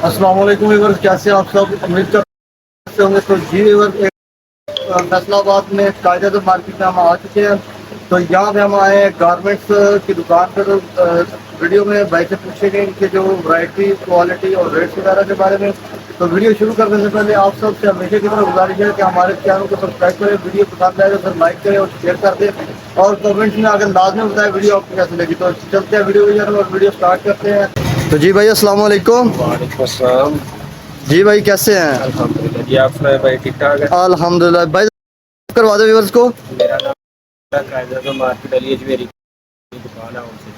अस्सलाम वालेकुम व्यूअर्स, कैसे हैं आप सब? उम्मीद करते होंगे। तो जी व्यूअर्स, फैसलाबाद में कायदा मार्केट में हम आ चुके हैं। तो यहाँ पे हम आए हैं गारमेंट्स की दुकान पर। वीडियो में भाई से पूछेंगे इनके जो वैरायटी, क्वालिटी और रेट्स वगैरह के बारे में। तो वीडियो शुरू करने से पहले आप सबसे हमेशा की तरह गुजारिश है कि हमारे चैनल को सब्सक्राइब करें, वीडियो पसंद आए तो फिर लाइक करें और शेयर कर दें और कमेंट्स में आकर लाजमी बताएं वीडियो आपको कैसी लगी। तो चलते हैं वीडियो और वीडियो स्टार्ट करते हैं। तो जी भाई अस्सलाम वालेकुम। वालेकुम अस्सलाम। जी भाई कैसे हैं? अल्हम्दुलिल्लाह जी, आप सुनाए भाई? ठीक ठाक है। अल्हम्दुलिल्लाह भाई, करवा दो व्यूअर्स को। मेरा नाम कायदा तो मार्केट अली अजमेरी की दुकान है उनसे।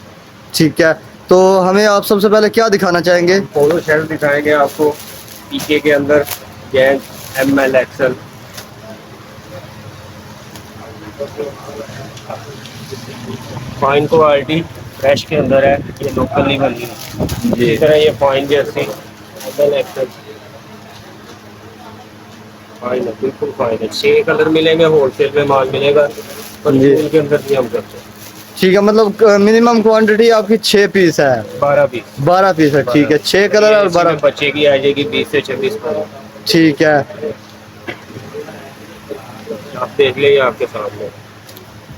ठीक है, तो हमें आप सबसे पहले क्या दिखाना चाहेंगे? पोलो शर्ट दिखाएंगे आपको पीके के अंदर, gents ML XL. Fine quality fresh के अंदर है, ये लोकल नहीं बनी है। जी इस तरह ये fine Jersey ML XL fine है, बिल्कुल फाइन है। 6 कलर मिलेंगे, होलसेल में माल मिलेगा पर जी। के अंदर भी हम करते हैं। ठीक है, मतलब मिनिमम क्वांटिटी आपकी 6 पीस है? 12 पीस। 12 पीस है, ठीक है। 6 कलर और 12। बच्चे की आ जाएगी 20 से 26 कलर। ठीक है। आप देख लें आपके सामने।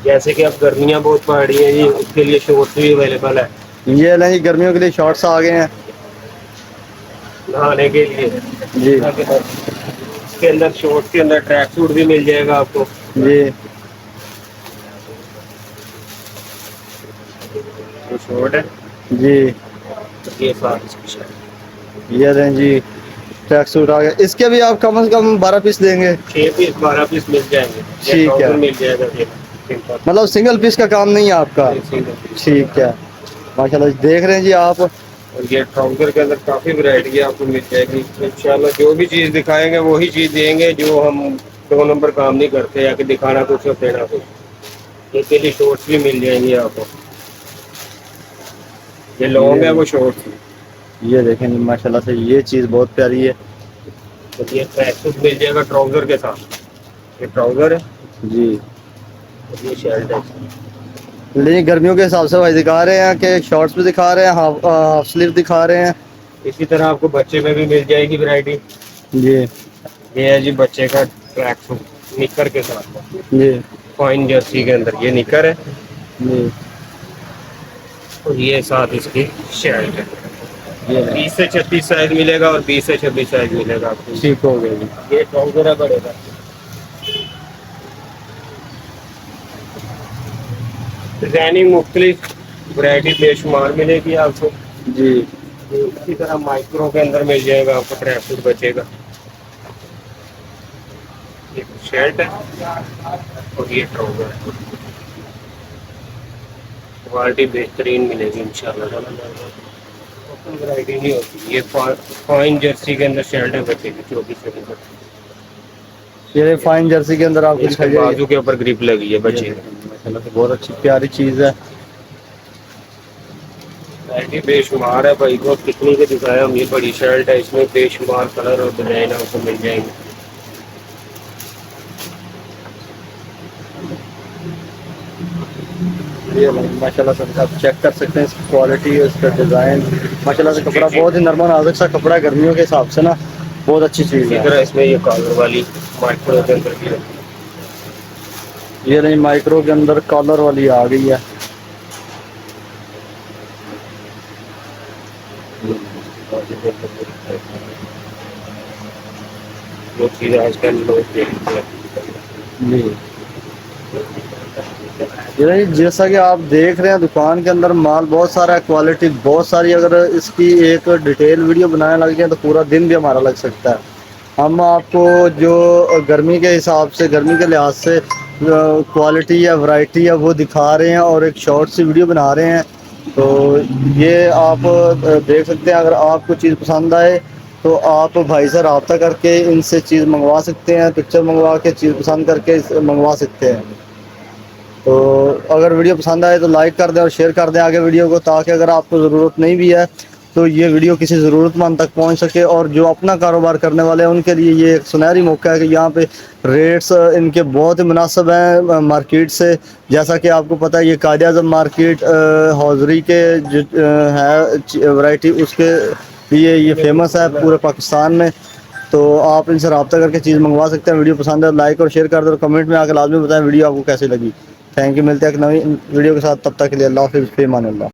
जैसे कि अब गर्मियाँ बहुत पड़ रही हैं जी, उसके लिए शॉर्ट्स भी अवेलेबल है। ये नहीं, गर्मियों के लिए शॉर्ट्स आ गए हैं नहाने के लिए जी। इसके अंदर शॉर्ट्स के अंदर ट्रैक सूट भी मिल जाएगा आपको। जी जो शॉर्ट है जी, ये साथ इसकी शर्ट। ये रहें जी, ट्रैक सूट आ गया। इसके भी आप कम से कम 12 पीस देंगे? 6 पीस 12 पीस मिल जाएंगे। ये ठीक है, ट्राउजर मिल जाएगा ये सिंपल। मतलब सिंगल पीस का काम नहीं है आपका? Single piece. ठीक है, माशाल्लाह। देख रहे हैं जी आप। और ये ट्राउजर के अंदर काफ़ी वैरायटी आपको मिल जाएगी इंशाल्लाह। जो भी चीज़ दिखाएंगे वही चीज़ देंगे, जो हम 2 नंबर काम नहीं करते या कि दिखाना कुछ और देना कुछ। इसके लिए शॉर्ट्स भी मिल जाएंगे आपको। ये लॉन्ग है वो शॉर्ट्स। ये देखें जी, माशाल्लाह से ये चीज़ बहुत प्यारी है। तो ये ट्रैक सूट मिल जाएगा ट्राउजर के साथ। ये ट्राउजर है जी। और ये शर्ट है। लेकिन गर्मियों के हिसाब से भाई दिखा रहे हैं कि शॉर्ट्स भी दिखा रहे हैं, हाफ स्लीव दिखा रहे हैं। इसी तरह आपको बच्चे में भी मिल जाएगी वैरायटी। जी ये है जी बच्चे का ट्रैक सूट निकर के साथ, जी फाइन जर्सी के अंदर। ये निकर है जी। और ये साथ इसकी शर्ट है। ये 20 से 36 साइज मिलेगा और 20 से 26 साइज मिलेगा आपको। ठीक हो गया जी। ये ट्राउजर है बड़े का। डिजाइनिंग मुख्तलिफ वैरायटी बेशुमार मिलेगी आपको जी इसी तरह। माइक्रो के अंदर मिल जाएगा आपको ट्रैक सूट बचेगा। ये शर्ट है और ये ट्राउजर है। क्वालिटी बेहतरीन मिलेगी इंशाल्लाह। वैरायटी नहीं होती। ये फाइन जर्सी के अंदर शर्ट है बचेगी 24 से 25। ये फाइन जर्सी के अंदर आपको इसके दिखाई जाएगी। बाजू के ऊपर ग्रिप लगी है बच्चे। माशाल्लाह से बहुत अच्छी प्यारी चीज़ है। वैरायटी बेशुमार है भाई को, कितनी के दिखाया हम। ये बड़ी शर्ट है, इसमें बेशुमार कलर और डिजाइन आपको मिल जाएंगे। ये माशाल्लाह से आप चेक कर सकते हैं इसकी क्वालिटी, इसका डिज़ाइन। माशाल्लाह से कपड़ा बहुत ही नरम नाजुक सा कपड़ा है, गर्मियों के हिसाब से ना बहुत अच्छी चीज़ इसी है। तरह इसमें ये कॉलर वाली माइक्रो के अंदर भी है। ये नहीं, माइक्रो के अंदर कॉलर वाली आ गई है। जो चीज़ आजकल लोग देखते हैं। जी, ये नहीं, जैसा कि आप देख रहे हैं दुकान के अंदर माल बहुत सारा है, क्वालिटी बहुत सारी। अगर इसकी एक डिटेल वीडियो बनाने लग जाए तो पूरा दिन भी हमारा लग सकता है। हम आपको जो गर्मी के हिसाब से, गर्मी के लिहाज से क्वालिटी या वैरायटी है वो दिखा रहे हैं और एक शॉर्ट सी वीडियो बना रहे हैं। तो ये आप देख सकते हैं। अगर आपको चीज़ पसंद आए तो आप भाई से रब्ता करके इनसे चीज़ मंगवा सकते हैं, पिक्चर मंगवा के चीज़ पसंद करके मंगवा सकते हैं। तो अगर वीडियो पसंद आए तो लाइक कर दें और शेयर कर दें आगे वीडियो को, ताकि अगर आपको ज़रूरत नहीं भी है तो ये वीडियो किसी ज़रूरतमंद तक पहुंच सके। और जो अपना कारोबार करने वाले हैं उनके लिए ये एक सुनहरी मौका है कि यहाँ पे रेट्स इनके बहुत ही मुनासिब हैं मार्केट से। जैसा कि आपको पता है, ये कायद-ए-आज़म मार्केट हौजरी के जो है वैरायटी, उसके ये फेमस है पूरे पाकिस्तान में। तो आप इनसे रब्ता करके चीज़ मंगवा सकते हैं। वीडियो पसंद है लाइक और शेयर कर दो और कमेंट में आकर लाजमी बताएं वीडियो आपको कैसी लगी। थैंक यू, मिलते हैं एक नई वीडियो के साथ, तब तक के लिए अल्लाह हाफ़िज़, फ़ी अमान अल्लाह।